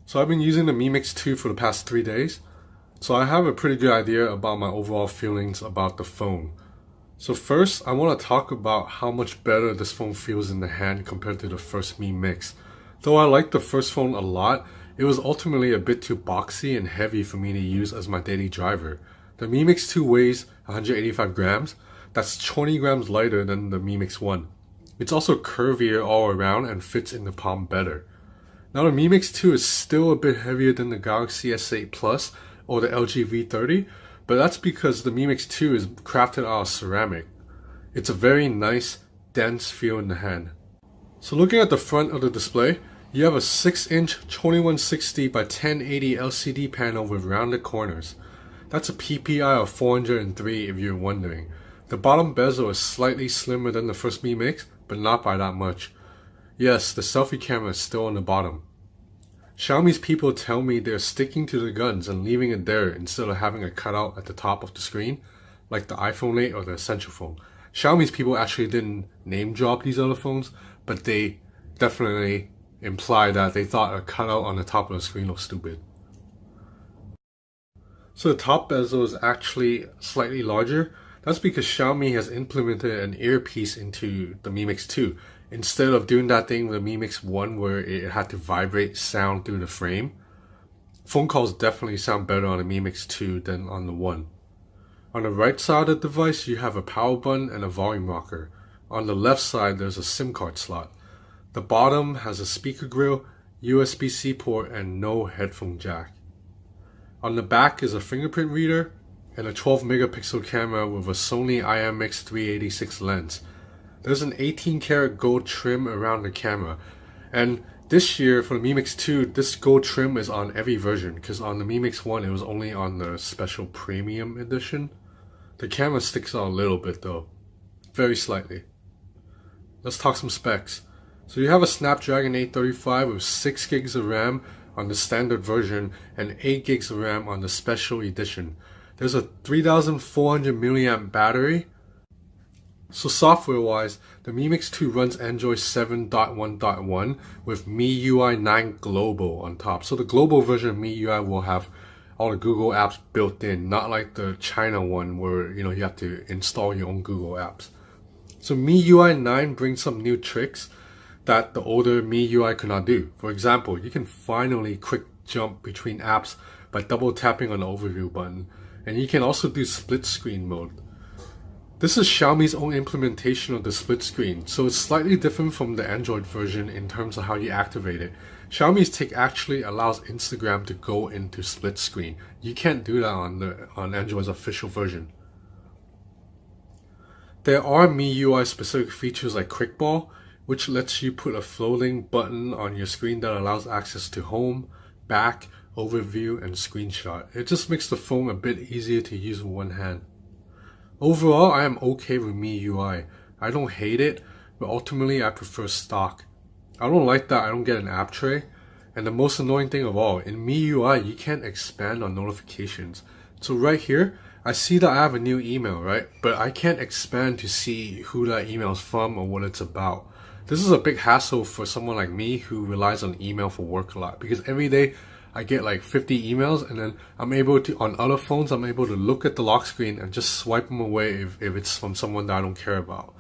So I've been using the Mi Mix 2 for the past 3 days, so I have a pretty good idea about my overall feelings about the phone. So first, I want to talk about how much better this phone feels in the hand compared to the first Mi Mix. Though I liked the first phone a lot, it was ultimately a bit too boxy and heavy for me to use as my daily driver. The Mi Mix 2 weighs 185 grams, that's 20 grams lighter than the Mi Mix 1. It's also curvier all around and fits in the palm better. Now the Mi Mix 2 is still a bit heavier than the Galaxy S8 Plus or the LG V30, but that's because the Mi Mix 2 is crafted out of ceramic. It's a very nice, dense feel in the hand. So looking at the front of the display, you have a 6-inch 2160 by 1080 LCD panel with rounded corners. That's a PPI of 403 if you're wondering. The bottom bezel is slightly slimmer than the first Mi Mix, but not by that much. Yes, the selfie camera is still on the bottom. Xiaomi's people tell me they're sticking to the guns and leaving it there instead of having a cutout at the top of the screen, like the iPhone 8 or the Essential phone. Xiaomi's people actually didn't name drop these other phones, but they definitely imply that they thought a cutout on the top of the screen looked stupid. So the top bezel is actually slightly larger. That's because Xiaomi has implemented an earpiece into the Mi Mix 2. Instead of doing that thing with the Mi Mix 1 where it had to vibrate sound through the frame, phone calls definitely sound better on the Mi Mix 2 than on the 1. On the right side of the device, you have a power button and a volume rocker. On the left side, there's a SIM card slot. The bottom has a speaker grill, USB-C port, and no headphone jack. On the back is a fingerprint reader and a 12 megapixel camera with a Sony IMX386 lens. There's an 18 karat gold trim around the camera, and this year for the Mi Mix 2, this gold trim is on every version, because on the Mi Mix 1 it was only on the special premium edition. The camera sticks out a little bit though, very slightly. Let's talk some specs. So you have a Snapdragon 835 with 6 gigs of RAM on the standard version and 8 gigs of RAM on the special edition. There's a 3400 milliamp battery. So software wise, the Mi Mix 2 runs Android 7.1.1 with MIUI 9 Global on top. So the global version of MIUI will have all the Google apps built in, not like the China one where you have to install your own Google apps. So MIUI 9 brings some new tricks that the older MIUI could not do. For example, you can finally quick jump between apps by double tapping on the overview button, and you can also do split screen mode. This is Xiaomi's own implementation of the split screen, so it's slightly different from the Android version in terms of how you activate it. Xiaomi's tech actually allows Instagram to go into split screen. You can't do that on Android's official version. There are MIUI specific features like Quick Ball, which lets you put a floating button on your screen that allows access to home, back, overview, and screenshot. It just makes the phone a bit easier to use with one hand. Overall, I am okay with MIUI. I don't hate it, but ultimately I prefer stock. I don't like that I don't get an app tray, and the most annoying thing of all, in MIUI you can't expand on notifications. So right here, I see that I have a new email, right? But I can't expand to see who that email is from or what it's about. This is a big hassle for someone like me who relies on email for work a lot, because every day I get like 50 emails, and then I'm able to, on other phones, I'm able to look at the lock screen and just swipe them away if it's from someone that I don't care about.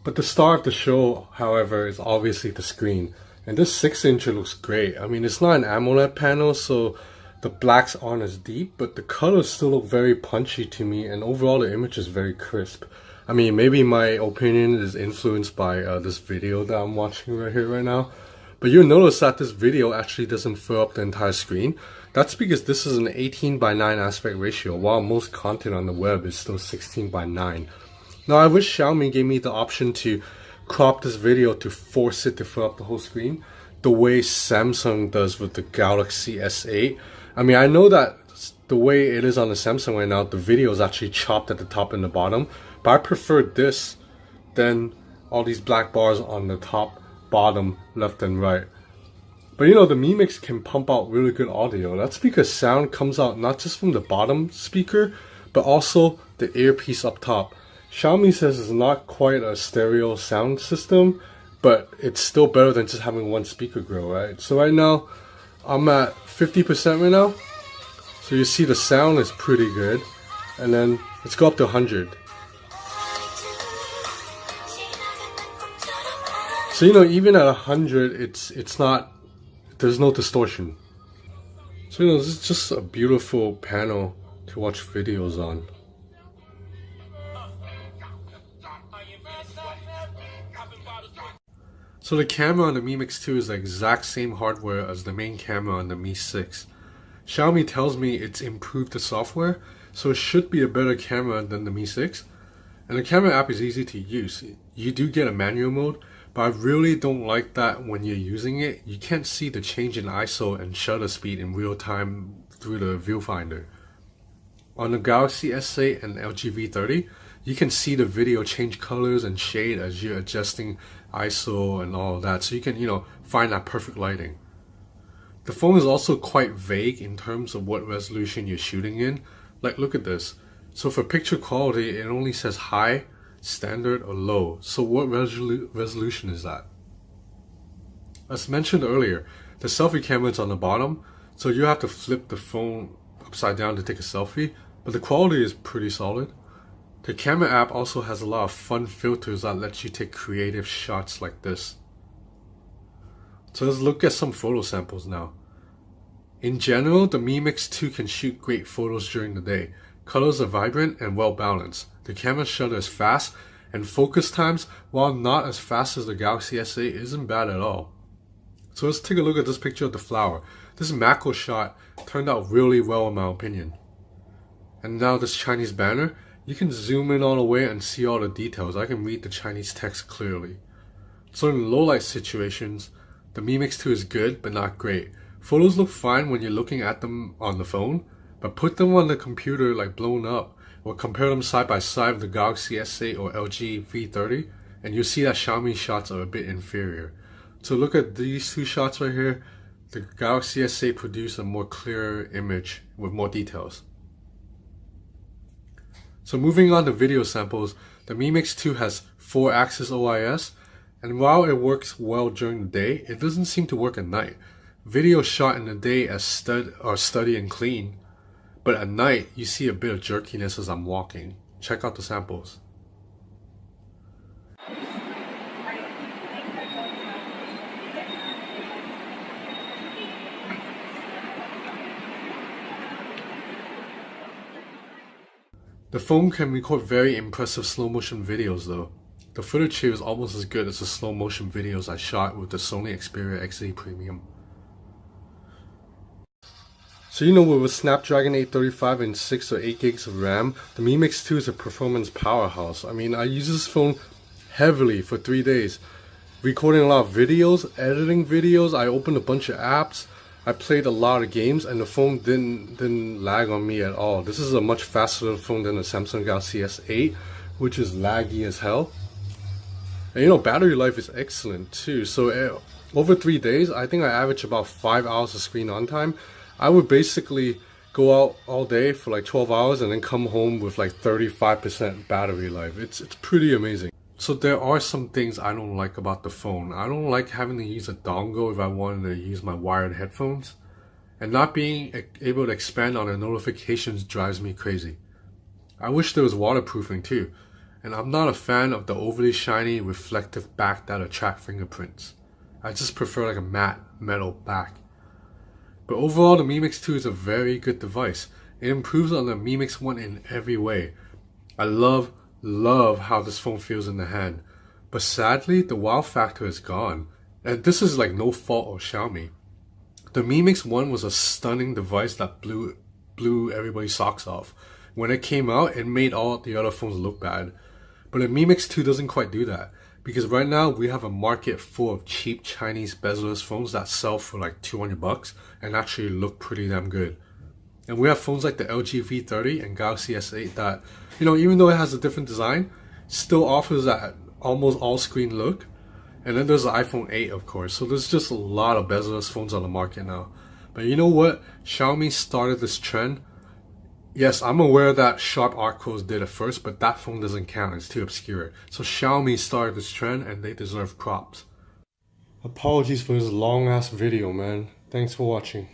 But the star of the show, however, is obviously the screen. And this 6-incher looks great. I mean, it's not an AMOLED panel, so the blacks aren't as deep, but the colors still look very punchy to me, and overall the image is very crisp. I mean, maybe my opinion is influenced by this video that I'm watching right here right now. But you'll notice that this video actually doesn't fill up the entire screen. That's because this is an 18:9 aspect ratio, while most content on the web is still 16:9. Now I wish Xiaomi gave me the option to crop this video to force it to fill up the whole screen, the way Samsung does with the Galaxy S8. I mean, I know that the way it is on the Samsung right now, the video is actually chopped at the top and the bottom, but I prefer this than all these black bars on the top, bottom, left and right. But the Mi Mix can pump out really good audio. That's because sound comes out not just from the bottom speaker, but also the earpiece up top. Xiaomi says it's not quite a stereo sound system, but it's still better than just having one speaker grill, right? So right now, I'm at 50% right now. So you see the sound is pretty good. And then let's go up to 100. So you know, even at 100, it's not, there's no distortion. So you know, this is just a beautiful panel to watch videos on. So the camera on the Mi Mix 2 is the exact same hardware as the main camera on the Mi 6. Xiaomi tells me it's improved the software, so it should be a better camera than the Mi 6. And the camera app is easy to use. You do get a manual mode, but I really don't like that when you're using it. You can't see the change in ISO and shutter speed in real time through the viewfinder. On the Galaxy S8 and LG V30, you can see the video change colors and shade as you're adjusting ISO and all of that, so you can, you know, find that perfect lighting. The phone is also quite vague in terms of what resolution you're shooting in. Like, look at this. So for picture quality, it only says high, standard, or low. So what resolution is that? As mentioned earlier, the selfie camera is on the bottom, so you have to flip the phone upside down to take a selfie, but the quality is pretty solid. The camera app also has a lot of fun filters that lets you take creative shots like this. So let's look at some photo samples now. In general, the Mi Mix 2 can shoot great photos during the day. Colors are vibrant and well balanced. The camera shutter is fast, and focus times, while not as fast as the Galaxy S8, isn't bad at all. So let's take a look at this picture of the flower. This macro shot turned out really well in my opinion. And now this Chinese banner, you can zoom in all the way and see all the details. I can read the Chinese text clearly. So in low light situations, the Mi Mix 2 is good but not great. Photos look fine when you're looking at them on the phone, but put them on the computer like blown up, or compare them side by side with the Galaxy S8 or LG V30, and you'll see that Xiaomi shots are a bit inferior. So look at these two shots right here. The Galaxy S8 produced a more clear image with more details. So moving on to video samples, the Mi Mix 2 has 4-axis OIS, and while it works well during the day, it doesn't seem to work at night. Video shot in the day are steady and clean, but at night you see a bit of jerkiness as I'm walking. Check out the samples. The phone can record very impressive slow motion videos though. The footage here is almost as good as the slow motion videos I shot with the Sony Xperia XZ Premium. So you know, with a Snapdragon 835 and 6 or 8 gigs of RAM, the Mi Mix 2 is a performance powerhouse. I mean, I use this phone heavily for 3 days. Recording a lot of videos, editing videos, I opened a bunch of apps, I played a lot of games, and the phone didn't lag on me at all. This is a much faster phone than the Samsung Galaxy S8, which is laggy as hell. And you know, battery life is excellent too. So over 3 days, I think I average about 5 hours of screen on time. I would basically go out all day for like 12 hours and then come home with like 35% battery life. It's pretty amazing. So there are some things I don't like about the phone. I don't like having to use a dongle if I wanted to use my wired headphones. And not being able to expand on the notifications drives me crazy. I wish there was waterproofing too. And I'm not a fan of the overly shiny reflective back that attract fingerprints. I just prefer like a matte metal back. But overall, the Mi Mix 2 is a very good device. It improves on the Mi Mix 1 in every way. I love how this phone feels in the hand. But sadly, the wow factor is gone. And this is like no fault of Xiaomi. The Mi Mix 1 was a stunning device that blew everybody's socks off. When it came out, it made all the other phones look bad. But the Mi Mix 2 doesn't quite do that. Because right now, we have a market full of cheap Chinese bezel-less phones that sell for like 200 bucks and actually look pretty damn good. And we have phones like the LG V30 and Galaxy S8 that, you know, even though it has a different design, still offers that almost all-screen look. And then there's the iPhone 8, of course. So there's just a lot of bezel-less phones on the market now. But you know what? Xiaomi started this trend. Yes, I'm aware that Sharp Arcos did it first, but that phone doesn't count. It's too obscure. So Xiaomi started this trend and they deserve props. Apologies for this long-ass video, man. Thanks for watching.